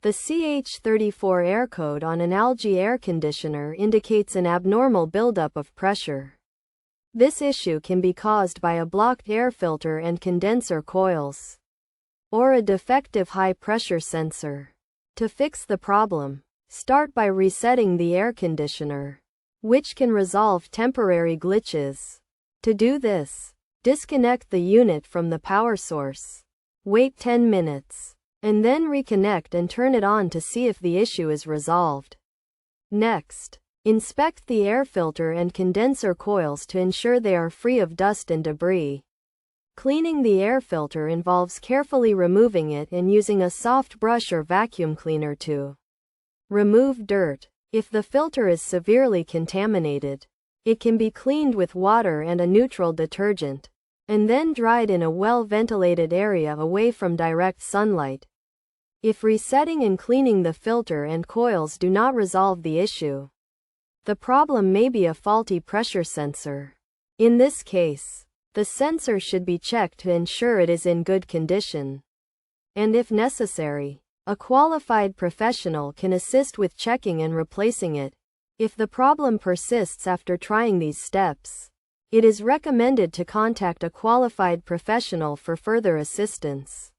The CH34 air code on an algae air conditioner indicates an abnormal buildup of pressure. This issue can be caused by a blocked air filter and condenser coils, or a defective high-pressure sensor. To fix the problem, start by resetting the air conditioner, which can resolve temporary glitches. To do this, disconnect the unit from the power source. Wait 10 minutes, and then reconnect and turn it on to see if the issue is resolved. Next, inspect the air filter and condenser coils to ensure they are free of dust and debris. Cleaning the air filter involves carefully removing it and using a soft brush or vacuum cleaner to remove dirt. If the filter is severely contaminated, it can be cleaned with water and a neutral detergent, and then dried in a well-ventilated area away from direct sunlight. If resetting and cleaning the filter and coils do not resolve the issue, the problem may be a faulty pressure sensor. In this case, the sensor should be checked to ensure it is in good condition. And if necessary, a qualified professional can assist with checking and replacing it. If the problem persists after trying these steps, it is recommended to contact a qualified professional for further assistance.